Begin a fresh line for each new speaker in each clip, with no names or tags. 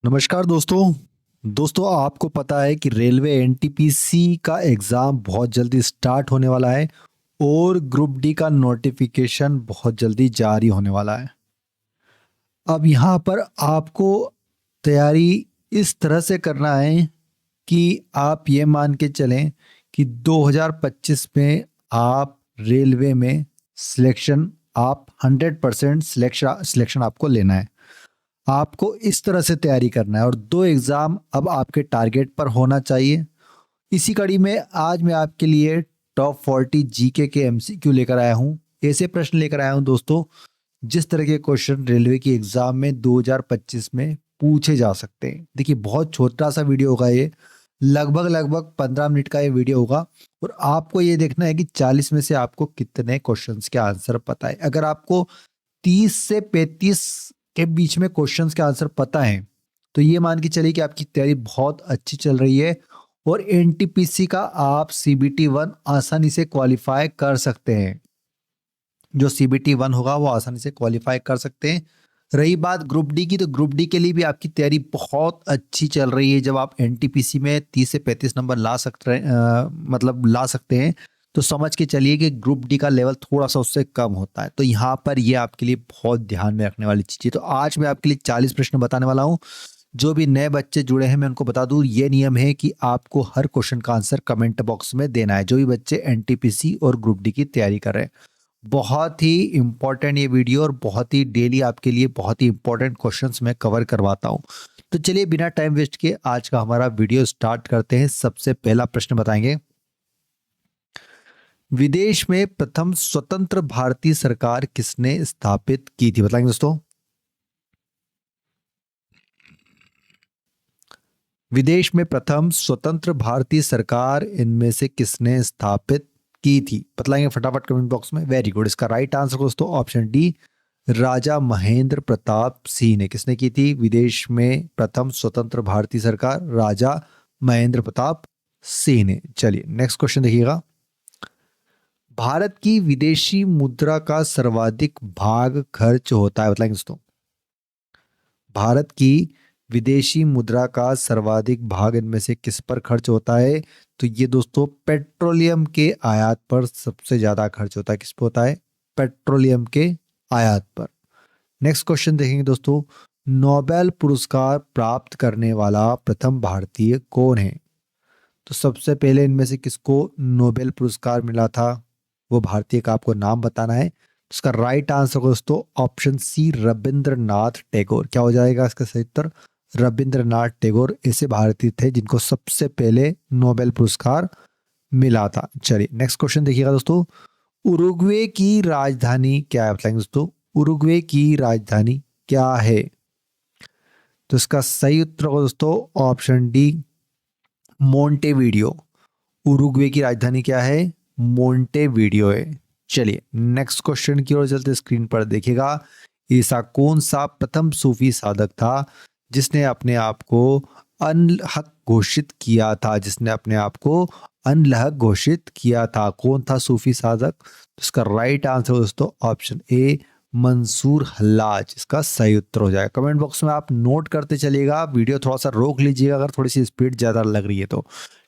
नमस्कार दोस्तों। आपको पता है कि रेलवे एनटीपीसी का एग्ज़ाम बहुत जल्दी स्टार्ट होने वाला है और ग्रुप डी का नोटिफिकेशन बहुत जल्दी जारी होने वाला है। अब यहाँ पर आपको तैयारी इस तरह से करना है कि आप ये मान के चलें कि 2025 में आप रेलवे में सिलेक्शन आप 100% सिलेक्शन आपको लेना है। आपको इस तरह से तैयारी करना है और दो एग्ज़ाम अब आपके टारगेट पर होना चाहिए। इसी कड़ी में आज मैं आपके लिए टॉप 40 जीके के एमसीक्यू लेकर आया हूँ। ऐसे प्रश्न लेकर आया हूँ दोस्तों, जिस तरह के क्वेश्चन रेलवे की एग्ज़ाम में 2025 में पूछे जा सकते हैं। देखिए, बहुत छोटा सा वीडियो होगा ये, लगभग 15 मिनट का ये वीडियो होगा और आपको ये देखना है कि 40 में से आपको कितने क्वेश्चंस के आंसर पता है। अगर आपको 30 से 35 के बीच में क्वेश्चंस के आंसर पता है तो ये मान के चलिए कि आपकी तैयारी बहुत अच्छी चल रही है और एनटीपीसी का आप सीबीटी 1 आसानी से क्वालिफाई कर सकते हैं। जो सीबीटी 1 होगा वो आसानी से क्वालिफाई कर सकते हैं। रही बात ग्रुप डी की, तो ग्रुप डी के लिए भी आपकी तैयारी बहुत अच्छी चल रही है। जब आप एनटीपीसी में 30 से 35 नंबर ला सकते हैं, ला सकते हैं, तो समझ के चलिए कि ग्रुप डी का लेवल थोड़ा सा उससे कम होता है। तो यहाँ पर ये आपके लिए बहुत ध्यान में रखने वाली चीज़ है। तो आज मैं आपके लिए 40 प्रश्न बताने वाला हूँ। जो भी नए बच्चे जुड़े हैं मैं उनको बता दूं, ये नियम है कि आपको हर क्वेश्चन का आंसर कमेंट बॉक्स में देना है। जो भी बच्चे एनटीपीसी और ग्रुप डी की तैयारी कर रहे हैं, बहुत ही इंपॉर्टेंट ये वीडियो और बहुत ही डेली आपके लिए बहुत ही इंपॉर्टेंट क्वेश्चंस मैं कवर करवाता हूं। तो चलिए बिना टाइम वेस्ट किए आज का हमारा वीडियो स्टार्ट करते हैं। सबसे पहला प्रश्न बताएंगे, विदेश में प्रथम स्वतंत्र भारतीय सरकार किसने स्थापित की थी? बताएंगे दोस्तों। विदेश में प्रथम स्वतंत्र भारतीय सरकार इनमें से किसने स्थापित की थी? बतलाएंगे फटाफट कमेंट बॉक्स में। Very good. इसका राइट आंसर दोस्तों ऑप्शन डी, राजा महेंद्र प्रताप सिंह ने। किसने की थी विदेश में प्रथम स्वतंत्र भारतीय सरकार? राजा महेंद्र प्रताप सिंह ने। चलिए नेक्स्ट क्वेश्चन देखिएगा, भारत की विदेशी मुद्रा का सर्वाधिक भाग खर्च होता है? बताएंगे दोस्तों। भारत की विदेशी मुद्रा का सर्वाधिक भाग इनमें से किस पर खर्च होता है? तो ये दोस्तों पेट्रोलियम के आयात पर सबसे ज्यादा खर्च होता है। किस पर होता है? पेट्रोलियम के आयात पर। नेक्स्ट क्वेश्चन देखेंगे दोस्तों, नोबेल पुरस्कार प्राप्त करने वाला प्रथम भारतीय कौन है? तो सबसे पहले इनमें से किसको नोबेल पुरस्कार मिला था? वो भारतीय का आपको नाम बताना है। इसका राइट आंसर दोस्तों ऑप्शन सी, रविंद्रनाथ टैगोर। क्या हो जाएगा इसका सही उत्तर? रविंद्रनाथ टैगोर ऐसे भारतीय थे जिनको सबसे पहले नोबेल पुरस्कार मिला था। चलिए नेक्स्ट क्वेश्चन देखिएगा दोस्तों, उरुग्वे की राजधानी क्या है? बताएंगे दोस्तों, उरुग्वे की राजधानी क्या है? तो इसका सही उत्तर होगा दोस्तों ऑप्शन डी, मोंटेवीडियो। उरुग्वे की राजधानी क्या है? मोंटेवीडियो है। चलिए नेक्स्ट क्वेश्चन की ओर चलते, स्क्रीन पर देखिएगा, ऐसा कौन सा प्रथम सूफी साधक था जिसने अपने आप को अनहक घोषित किया था? जिसने अपने आप को अनलहक घोषित किया था, कौन था सूफी साधक? तो इसका राइट आंसर दोस्तों ऑप्शन ए, मंसूर हल्लाज इसका सही उत्तर हो जाएगा। कमेंट बॉक्स में आप नोट करते चलिएगा, वीडियो थोड़ा सा रोक लीजिएगा अगर थोड़ी सी स्पीड ज्यादा लग रही है तो,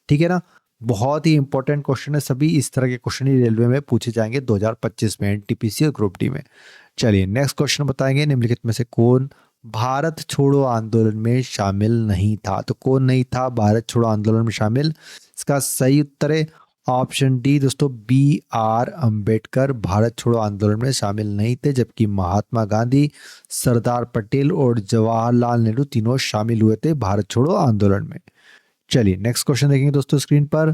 ठीक है ना। बहुत ही इंपॉर्टेंट क्वेश्चन है, सभी इस तरह के क्वेश्चन ही रेलवे में पूछे जाएंगे 2025 में एनटीपीसी और ग्रुप डी में। चलिए नेक्स्ट क्वेश्चन बताएंगे, निम्नलिखित में से कौन भारत छोड़ो आंदोलन में शामिल नहीं था? तो कौन नहीं था भारत छोड़ो आंदोलन में शामिल? इसका सही उत्तर है ऑप्शन डी दोस्तों, बी आर अंबेडकर भारत छोड़ो आंदोलन में शामिल नहीं थे, जबकि महात्मा गांधी, सरदार पटेल और जवाहरलाल नेहरू तीनों शामिल हुए थे भारत छोड़ो आंदोलन में। चलिए नेक्स्ट क्वेश्चन देखेंगे दोस्तों स्क्रीन पर,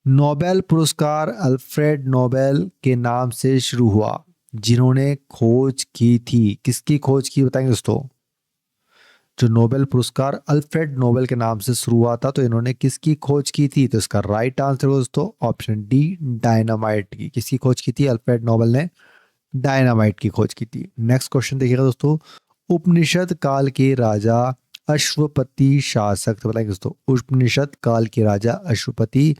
नोबेल पुरस्कार अल्फ्रेड नोबेल के नाम से शुरू हुआ, जिन्होंने खोज की थी? किसकी खोज की बताएंगे दोस्तों? जो नोबेल पुरस्कार अल्फ्रेड नोबेल के नाम से शुरू हुआ था, तो इन्होंने किसकी खोज की थी? तो इसका राइट आंसर दोस्तों ऑप्शन डी, डायनामाइट की। किसकी खोज की थी? अल्फ्रेड नोबेल ने डायनामाइट की खोज की थी। नेक्स्ट क्वेश्चन देखिएगा दोस्तों, उपनिषद काल के राजा अश्वपति शासक, तो बताएंगे दोस्तों उपनिषद काल के राजा अश्वपति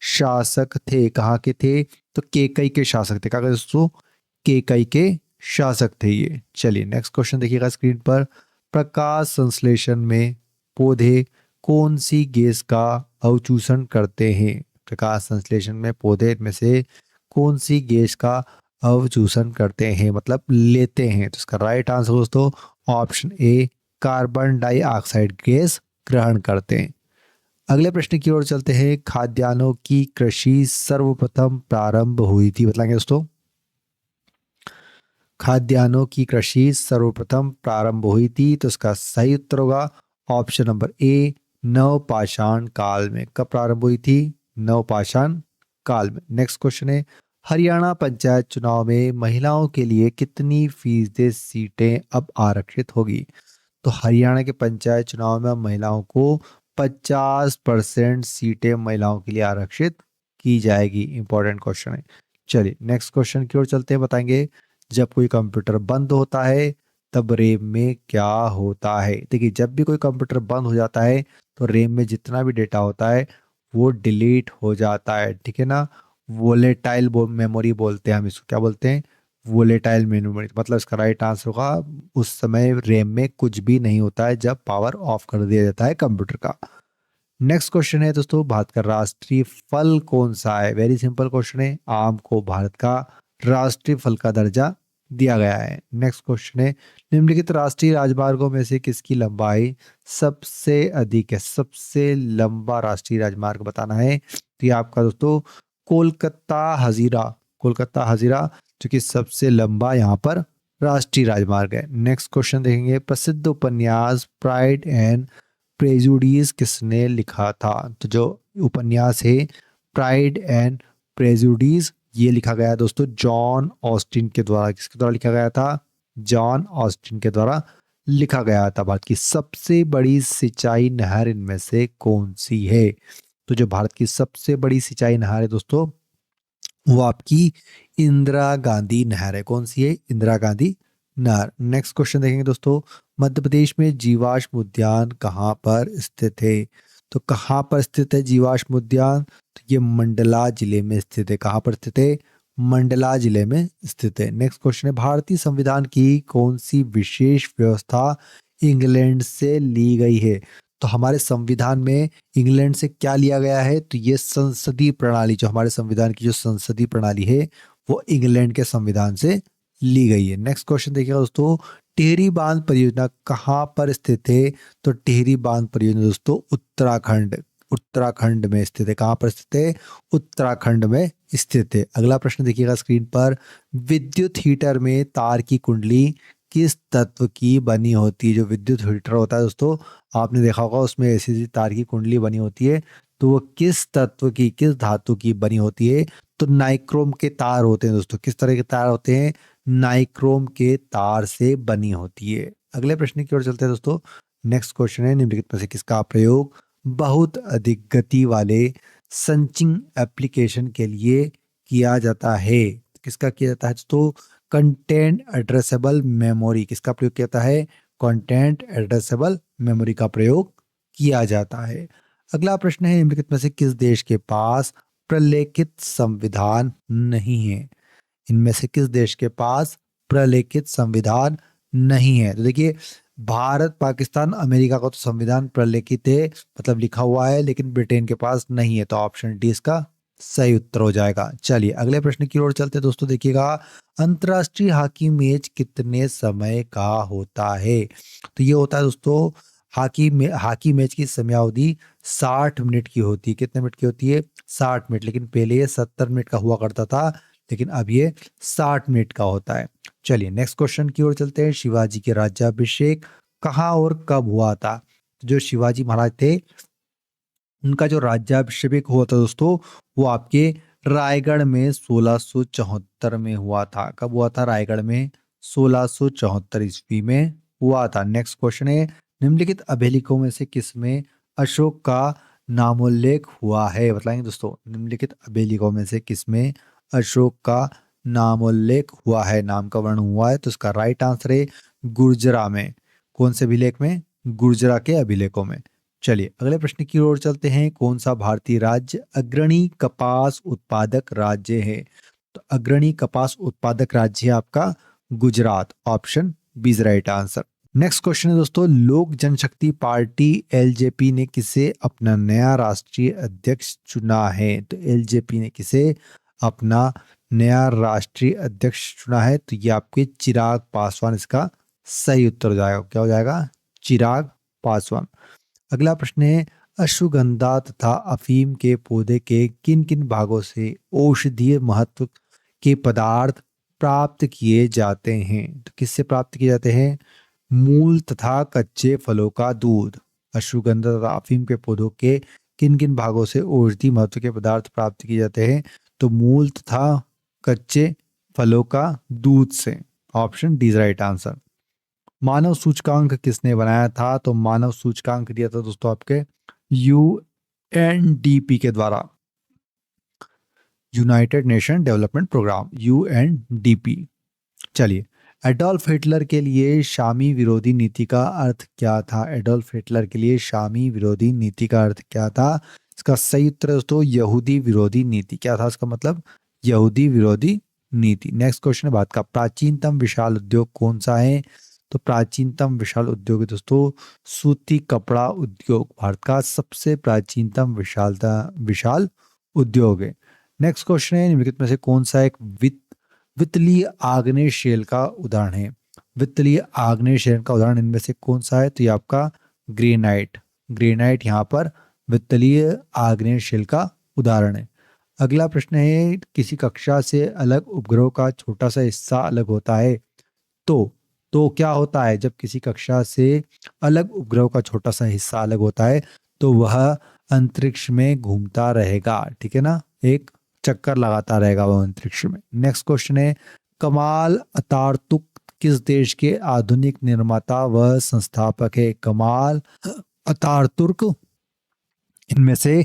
शासक थे, कहाँ के थे? तो केकई के शासक थे। कहाँ के दोस्तों? केकई के शासक थे ये। चलिए नेक्स्ट क्वेश्चन देखिएगा स्क्रीन पर, प्रकाश संश्लेषण में पौधे कौन सी गैस का अवशोषण करते हैं? प्रकाश संश्लेषण में पौधे में से कौन सी गैस का अवशोषण करते हैं, मतलब लेते हैं? तो इसका राइट आंसर दोस्तों option A, carbon dioxide gas ग्रहण करते हैं। अगले प्रश्न की ओर चलते हैं। खाद्यान्नों की कृषि सर्वप्रथम प्रारंभ हुई थी, बताएंगे दोस्तों। खाद्यान्नों की कृषि सर्वप्रथम प्रारंभ हुई थी, तो इसका सही उत्तर होगा ऑप्शन नंबर ए, नवपाषाण काल में। कब प्रारंभ हुई थी? नवपाषाण काल में। नेक्स्ट क्वेश्चन है, हरियाणा पंचायत चुनाव में महिलाओं के लिए कितनी फीसदी सीटें अब आरक्षित होगी? तो हरियाणा के पंचायत चुनाव में महिलाओं को 50% सीटें महिलाओं के लिए आरक्षित की जाएगी। इंपॉर्टेंट क्वेश्चन है। चलिए नेक्स्ट क्वेश्चन की ओर चलते हैं, बताएंगे जब कोई कंप्यूटर बंद होता है तब रैम में क्या होता है? देखिए, जब भी कोई कंप्यूटर बंद हो जाता है तो रैम में जितना भी डेटा होता है वो डिलीट हो जाता है, ठीक है ना। वोलेटाइल मेमोरी बोलते हैं हम इसको, क्या बोलते हैं? Volatile memory. मतलब इसका राइट आंसर होगा उस समय रैम में कुछ भी नहीं होता है जब पावर ऑफ कर दिया जाता है कंप्यूटर का। नेक्स्ट क्वेश्चन है दोस्तों, भारत का राष्ट्रीय फल कौन सा है? वेरी सिंपल क्वेश्चन है। आम को भारत का राष्ट्रीय फल का दर्जा दिया गया है। नेक्स्ट क्वेश्चन है, निम्नलिखित राष्ट्रीय राजमार्गों में से किसकी लंबाई सबसे अधिक है? सबसे लंबा राष्ट्रीय राजमार्ग बताना है। तो ये आपका दोस्तों कोलकाता हजीरा, कोलकाता हजीरा जो कि सबसे लंबा यहाँ पर राष्ट्रीय राजमार्ग है। नेक्स्ट क्वेश्चन देखेंगे, प्रसिद्ध उपन्यास प्राइड एंड प्रेजुडिस किसने लिखा था? तो जो उपन्यास है प्राइड एंड प्रेजुडिस, ये लिखा गया दोस्तों जॉन ऑस्टिन के द्वारा। किसके द्वारा लिखा गया था? जॉन ऑस्टिन के द्वारा लिखा गया था। भारत की सबसे बड़ी सिंचाई नहर इनमें से कौन सी है? तो जो भारत की सबसे बड़ी सिंचाई नहर है दोस्तों वो आपकी इंदिरा गांधी नहर है। कौन सी है? इंदिरा गांधी नहर। नेक्स्ट क्वेश्चन देखेंगे दोस्तों, मध्य प्रदेश में जीवाश्म उद्यान कहाँ पर स्थित है? तो कहाँ पर स्थित है जीवाश्म उद्यान? तो ये मंडला जिले में स्थित है। कहाँ पर स्थित है? मंडला जिले में स्थित है। नेक्स्ट क्वेश्चन है, भारतीय संविधान की कौन सी विशेष व्यवस्था इंग्लैंड से ली गई है? तो हमारे संविधान में इंग्लैंड से क्या लिया गया है? तो ये संसदीय प्रणाली, जो हमारे संविधान की जो संसदीय प्रणाली है वो इंग्लैंड के संविधान से ली गई है। नेक्स्ट क्वेश्चन देखिएगा दोस्तों, टिहरी बांध परियोजना कहाँ पर स्थित है? तो टिहरी बांध परियोजना दोस्तों उत्तराखंड, उत्तराखंड में स्थित है। कहाँ पर स्थित है? उत्तराखंड में स्थित है। अगला प्रश्न देखिएगा स्क्रीन पर, विद्युत हीटर में तार की कुंडली किस तत्व की बनी होती है? जो विद्युत हीटर होता है दोस्तों, आपने देखा होगा उसमें ऐसी ऐसी तार की कुंडली बनी होती है, तो वो किस तत्व की, किस धातु की बनी होती है? तो नाइक्रोम के तार होते हैं दोस्तों। किस तरह के तार होते हैं? नाइक्रोम के तार से बनी होती है। अगले प्रश्न की ओर चलते हैं दोस्तों। नेक्स्ट क्वेश्चन है, निम्नलिखित में से किसका प्रयोग बहुत अधिक गति वाले संचिंग एप्लीकेशन के लिए किया जाता है? किसका किया जाता है दोस्तों? Content addressable memory. किसका प्रयोग किया जाता है? कंटेंट एड्रेसेबल मेमोरी का प्रयोग किया जाता है। अगला प्रश्न है, निम्नलिखित में से किस देश के पास प्रलेखित संविधान नहीं है? इनमें से किस देश के पास प्रलेखित संविधान नहीं है? तो देखिए, भारत, पाकिस्तान, अमेरिका का तो संविधान प्रलेखित है, मतलब लिखा हुआ है, लेकिन ब्रिटेन के पास नहीं है। तो ऑप्शन डी इसका सही उत्तर हो जाएगा। चलिए अगले प्रश्न की ओर चलते हैं दोस्तों। देखिएगा, अंतरराष्ट्रीय हॉकी मैच कितने समय का होता है? तो ये होता है दोस्तों, हॉकी मैच की समयावधि 60 मिनट की होती है। कितने मिनट की होती है? 60 मिनट। लेकिन पहले ये 70 मिनट का हुआ करता था, लेकिन अब ये 60 मिनट का होता है। चलिए नेक्स्ट क्वेश्चन की ओर चलते हैं। शिवाजी के राज्याभिषेक कहाँ और कब हुआ था? जो शिवाजी महाराज थे उनका जो राज्याभिषेक हुआ था दोस्तों वो आपके रायगढ़ में 1674 में हुआ था। कब हुआ था? रायगढ़ में 1674 ईस्वी में हुआ था। नेक्स्ट क्वेश्चन है, निम्नलिखित अभिलेखों में से किसमें अशोक का नामोल्लेख हुआ है? बताएंगे दोस्तों, निम्नलिखित अभिलेखों में से किसमें अशोक का नामोल्लेख हुआ है, नाम का वर्णन हुआ है? तो इसका राइट आंसर है गुर्जरा में। कौन से अभिलेख में? गुर्जरा के अभिलेखों में। चलिए अगले प्रश्न की ओर चलते हैं। कौन सा भारतीय राज्य अग्रणी कपास उत्पादक राज्य है? तो अग्रणी कपास उत्पादक राज्य है आपका Gujarat. Option B is right answer. Next question है दोस्तों, लोक जनशक्ति पार्टी एलजेपी ने किसे अपना नया राष्ट्रीय अध्यक्ष चुना है? तो एलजेपी ने किसे अपना नया राष्ट्रीय अध्यक्ष चुना है? तो ये आपके चिराग पासवान इसका सही उत्तर हो जाएगा। क्या हो जाएगा? चिराग पासवान। अगला प्रश्न है, अश्वगंधा तथा अफीम के पौधे के किन किन भागों से औषधीय महत्व के पदार्थ प्राप्त किए जाते हैं? तो किससे प्राप्त किए जाते हैं? मूल तथा कच्चे फलों का दूध। अश्वगंधा तथा अफीम के पौधों के किन किन भागों से औषधीय महत्व के पदार्थ प्राप्त किए जाते हैं? तो मूल तथा कच्चे फलों का दूध से। Option D is right answer. मानव सूचकांक किसने बनाया था? तो मानव सूचकांक दिया था दोस्तों आपके यूएनडीपी के द्वारा, United Nation development programme, UNDP. चलिए, एडोल्फ हिटलर के लिए शामी विरोधी नीति का अर्थ क्या था? एडोल्फ हिटलर के लिए शामी विरोधी नीति का अर्थ क्या था? इसका सही उत्तर है दोस्तों यहूदी विरोधी नीति। क्या था इसका मतलब? यहूदी विरोधी नीति। नेक्स्ट क्वेश्चन है, भारत का प्राचीनतम विशाल उद्योग कौन सा है? तो प्राचीनतम विशाल उद्योग है दोस्तों सूती कपड़ा उद्योग। भारत का सबसे प्राचीनतम विशाल उद्योग है। नेक्स्ट क्वेश्चन है, निम्नलिखित में से कौन सा एक वित्तीय आग्नेय शेल का उदाहरण है? वित्तीय आग्नेय शेल का उदाहरण इनमें से कौन सा है? तो ये आपका ग्रेनाइट। ग्रेनाइट यहाँ पर वित्तीय आग्नेय शेल का उदाहरण है। अगला प्रश्न है, किसी कक्षा से अलग उपग्रह का छोटा सा हिस्सा अलग होता है तो क्या होता है? जब किसी कक्षा से अलग उपग्रह का छोटा सा हिस्सा अलग होता है तो वह अंतरिक्ष में घूमता रहेगा। ठीक है ना, एक चक्कर लगाता रहेगा वह अंतरिक्ष में। नेक्स्ट क्वेश्चन है, कमाल अतातुर्क किस देश के आधुनिक निर्माता व संस्थापक है? कमाल अतातुर्क इनमें से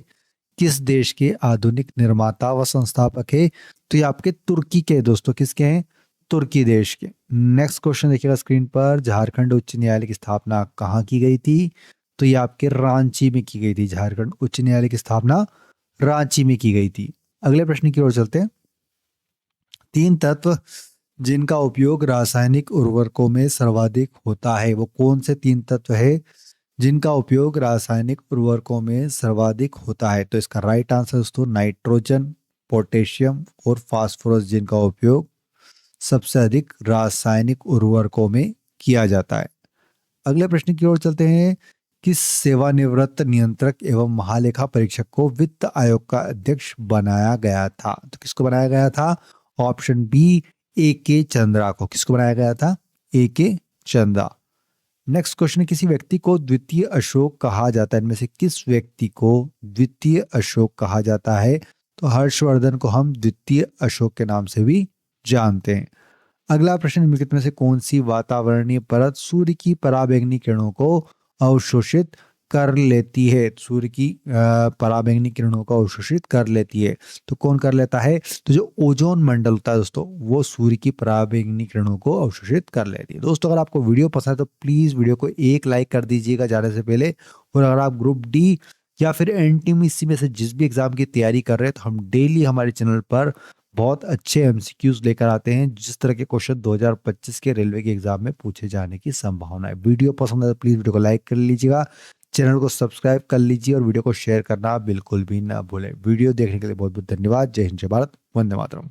किस देश के आधुनिक निर्माता व संस्थापक है? तो ये आपके तुर्की के दोस्तों, किसके हैं? तुर्की देश के। नेक्स्ट क्वेश्चन देखिएगा स्क्रीन पर, झारखंड उच्च न्यायालय की स्थापना कहाँ की गई थी? तो ये आपके रांची में की गई थी। झारखंड उच्च न्यायालय की स्थापना रांची में की गई थी। अगले प्रश्न की ओर चलते हैं। 3 तत्व जिनका उपयोग रासायनिक उर्वरकों में सर्वाधिक होता है, वो कौन से 3 तत्व है जिनका उपयोग रासायनिक उर्वरकों में सर्वाधिक होता है? तो इसका राइट आंसर दोस्तों नाइट्रोजन, पोटेशियम और फास्फोरस, जिनका उपयोग सबसे अधिक रासायनिक उर्वरकों में किया जाता है। अगले प्रश्न की ओर चलते हैं, किस सेवानिवृत्त नियंत्रक एवं महालेखा परीक्षक को वित्त आयोग का अध्यक्ष बनाया गया था? तो किसको बनाया गया था? Option B A K. चंद्रा को। किसको बनाया गया था? ए.के. चंद्रा। नेक्स्ट क्वेश्चन, किसी व्यक्ति को द्वितीय अशोक कहा जाता है? इनमें से किस व्यक्ति को द्वितीय अशोक कहा जाता है? तो हर्षवर्धन को हम द्वितीय अशोक के नाम से भी जानते हैं। अगला प्रश्न, निम्नलिखित में से कौन सी वातावरणीय परत सूर्य की पराबैंगनी किरणों को अवशोषित कर लेती है? सूर्य की पराबैंगनी किरणों को अवशोषित कर लेती है। तो कौन कर लेता है? तो जो ओजोन मंडल होता है दोस्तों, वो सूर्य की पराबैंगनी किरणों को अवशोषित कर लेती है। दोस्तों, अगर आपको वीडियो पसंद है तो प्लीज वीडियो को एक लाइक कर दीजिएगा जाने से पहले। और अगर आप ग्रुप डी या फिर एनटीपीसी में से जिस भी एग्जाम की तैयारी कर रहे हैं, तो हम डेली हमारे चैनल पर बहुत अच्छे एमसीक्यूज लेकर आते हैं, जिस तरह के क्वेश्चन 2025 के रेलवे के एग्जाम में पूछे जाने की संभावना है। वीडियो पसंद है तो प्लीज वीडियो को लाइक कर लीजिएगा, चैनल को सब्सक्राइब कर लीजिए और वीडियो को शेयर करना बिल्कुल भी ना भूलें। वीडियो देखने के लिए बहुत बहुत धन्यवाद। जय हिंद, जय भारत, वंदे मातरम।